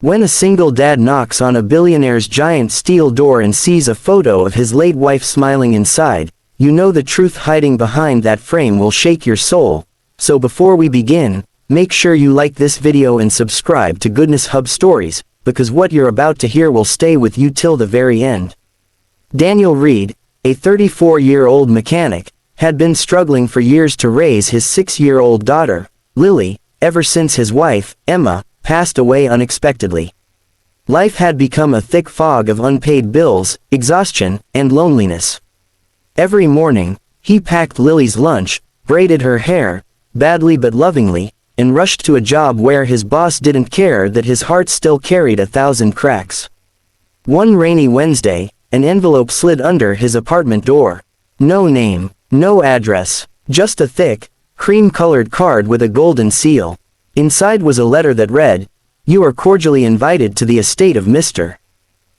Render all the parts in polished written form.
When a single dad knocks on a billionaire's giant steel door and sees a photo of his late wife smiling inside, you know the truth hiding behind that frame will shake your soul. So before we begin, make sure you like this video and subscribe to Goodness Hub Stories, because what you're about to hear will stay with you till the very end. Daniel Reed, a 34-year-old mechanic, had been struggling for years to raise his 6-year-old daughter, Lily, ever since his wife, Emma, passed away unexpectedly. Life had become a thick fog of unpaid bills, exhaustion, and loneliness. Every morning, he packed Lily's lunch, braided her hair, badly but lovingly, and rushed to a job where his boss didn't care that his heart still carried 1,000 cracks. One rainy Wednesday, an envelope slid under his apartment door. No name, no address, just a thick, cream-colored card with a golden seal. Inside was a letter that read, "You are cordially invited to the estate of Mr.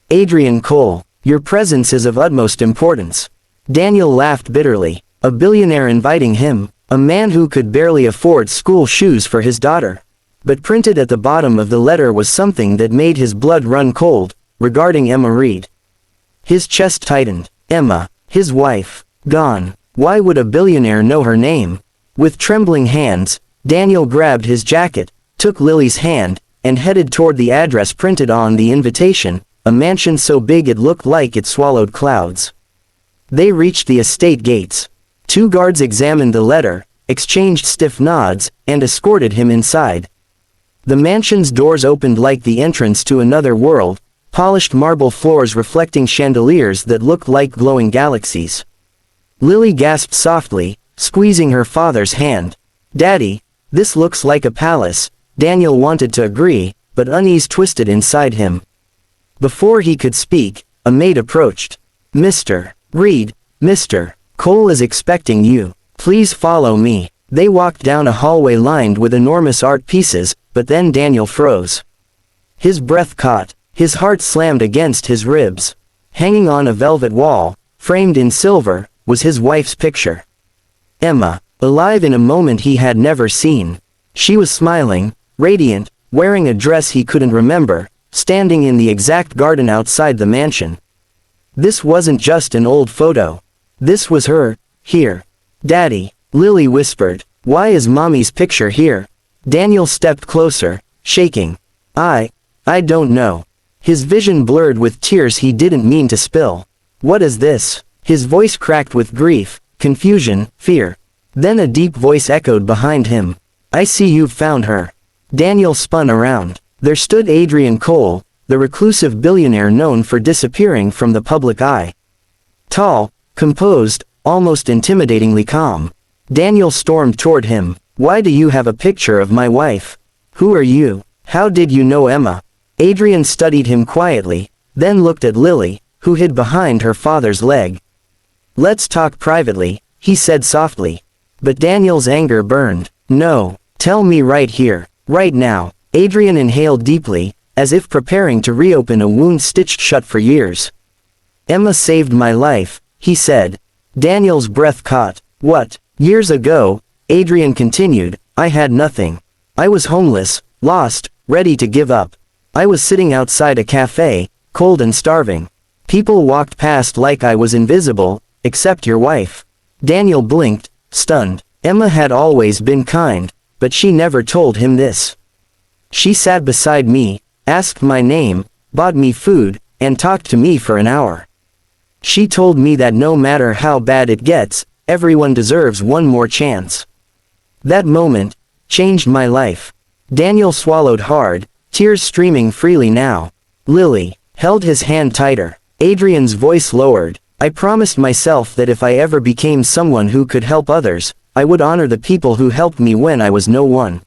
Adrian Cole. Your presence is of utmost importance." Daniel laughed bitterly. A billionaire inviting him, a man who could barely afford school shoes for his daughter. But printed at the bottom of the letter was something that made his blood run cold, regarding Emma Reed. His chest tightened. Emma, his wife, gone. Why would a billionaire know her name? With trembling hands, Daniel grabbed his jacket, took Lily's hand, and headed toward the address printed on the invitation, a mansion so big it looked like it swallowed clouds. They reached the estate gates. 2 guards examined the letter, exchanged stiff nods, and escorted him inside. The mansion's doors opened like the entrance to another world, polished marble floors reflecting chandeliers that looked like glowing galaxies. Lily gasped softly, squeezing her father's hand. "Daddy, this looks like a palace." Daniel wanted to agree, but unease twisted inside him. Before he could speak, a maid approached. "Mr. Reed, Mr. Cole is expecting you. Please follow me." They walked down a hallway lined with enormous art pieces, but then Daniel froze. His breath caught, his heart slammed against his ribs. Hanging on a velvet wall, framed in silver, was his wife's picture. Emma, alive in a moment he had never seen. She was smiling, radiant, wearing a dress he couldn't remember, standing in the exact garden outside the mansion. This wasn't just an old photo. This was her, here. "Daddy," Lily whispered, "why is Mommy's picture here?" Daniel stepped closer, shaking. I don't know." His vision blurred with tears he didn't mean to spill. "What is this?" His voice cracked with grief, confusion, fear. Then a deep voice echoed behind him. "I see you've found her." Daniel spun around. There stood Adrian Cole, the reclusive billionaire known for disappearing from the public eye. Tall, composed, almost intimidatingly calm. Daniel stormed toward him. "Why do you have a picture of my wife? Who are you? How did you know Emma?" Adrian studied him quietly, then looked at Lily, who hid behind her father's leg. "Let's talk privately," he said softly. But Daniel's anger burned. "No, tell me right here, right now." Adrian inhaled deeply, as if preparing to reopen a wound stitched shut for years. "Emma saved my life," he said. Daniel's breath caught. "What?" "Years ago," Adrian continued, "I had nothing. I was homeless, lost, ready to give up. I was sitting outside a cafe, cold and starving. People walked past like I was invisible, except your wife." Daniel blinked, stunned. Emma had always been kind, but she never told him this. "She sat beside me, asked my name, bought me food, and talked to me for an hour. She told me that no matter how bad it gets, everyone deserves one more chance. That moment changed my life." Daniel swallowed hard, tears streaming freely now. Lily held his hand tighter. Adrian's voice lowered. "I promised myself that if I ever became someone who could help others, I would honor the people who helped me when I was no one.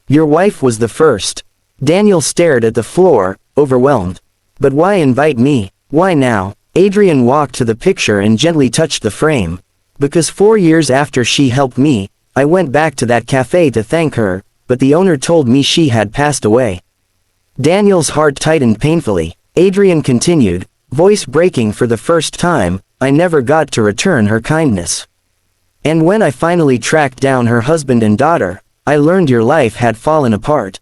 Your wife was the first." Daniel stared at the floor, overwhelmed. "But why invite me? Why now?" Adrian walked to the picture and gently touched the frame. "Because 4 years after she helped me, I went back to that cafe to thank her, but the owner told me she had passed away." Daniel's heart tightened painfully. Adrian continued, voice breaking for the first time, "I never got to return her kindness. And when I finally tracked down her husband and daughter, I learned your life had fallen apart."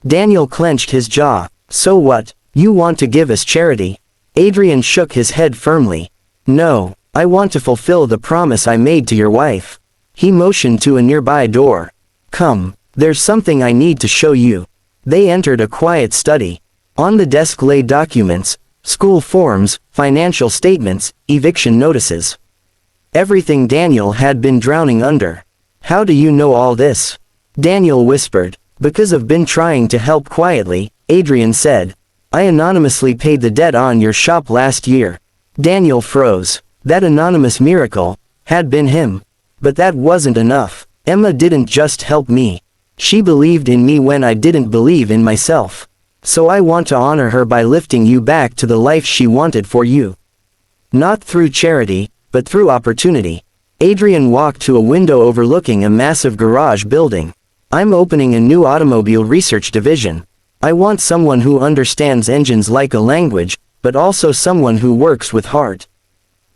Daniel clenched his jaw. So what, you want to give us charity? Adrian shook his head firmly. No, I want to fulfill the promise I made to your wife. He motioned to a nearby door. Come, there's something I need to show you. They entered a quiet study. On the desk lay documents, school forms, financial statements, eviction notices. Everything Daniel had been drowning under. How do you know all this? Daniel whispered. Because I've been trying to help quietly, Adrian said. I anonymously paid the debt on your shop last year. Daniel froze. That anonymous miracle had been him. But that wasn't enough. Emma didn't just help me. She believed in me when I didn't believe in myself. So I want to honor her by lifting you back to the life she wanted for you. Not through charity, but through opportunity. Adrian walked to a window overlooking a massive garage building. I'm opening a new automobile research division. I want someone who understands engines like a language, but also someone who works with heart.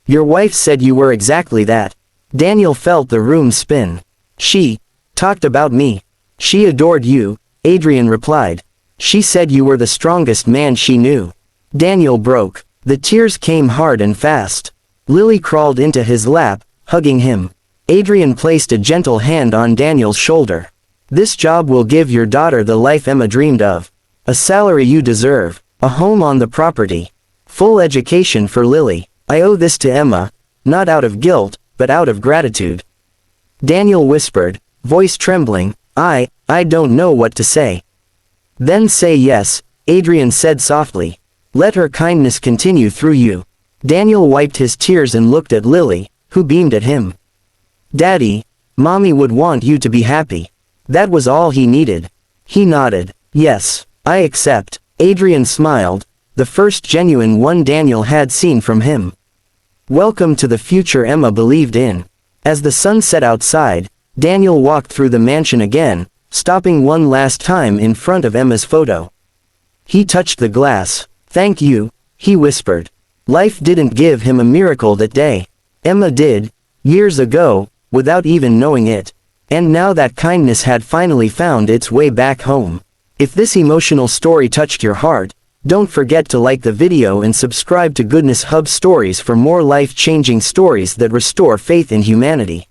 Your wife said you were exactly that. Daniel felt the room spin. She talked about me. She adored you, Adrian replied. She said you were the strongest man she knew. Daniel broke. The tears came hard and fast. Lily crawled into his lap, hugging him. Adrian placed a gentle hand on Daniel's shoulder. This job will give your daughter the life Emma dreamed of. A salary you deserve, a home on the property. Full education for Lily. I owe this to Emma, not out of guilt, but out of gratitude. Daniel whispered, voice trembling, I don't know what to say. Then say yes, Adrian said softly. Let her kindness continue through you. Daniel wiped his tears and looked at Lily, who beamed at him. Daddy, Mommy would want you to be happy. That was all he needed. He nodded. Yes, I accept. Adrian smiled, the first genuine one Daniel had seen from him. Welcome to the future Emma believed in. As the sun set outside, Daniel walked through the mansion again, stopping one last time in front of Emma's photo. He touched the glass. Thank you, he whispered. Life didn't give him a miracle that day. Emma did, years ago, without even knowing it. And now that kindness had finally found its way back home. If this emotional story touched your heart, don't forget to like the video and subscribe to Goodness Hub Stories for more life-changing stories that restore faith in humanity.